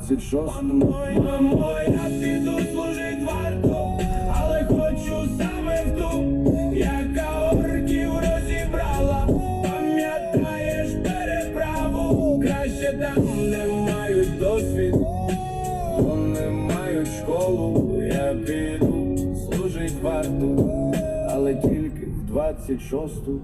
26-му. Мамо, я піду служить варту, але хочу саме в ту, яка орків розібрала. Пам'ятаєш переправу? Краще там, де мають досвід, Вони мають школу, я піду служить варту, але тільки в 26-ту.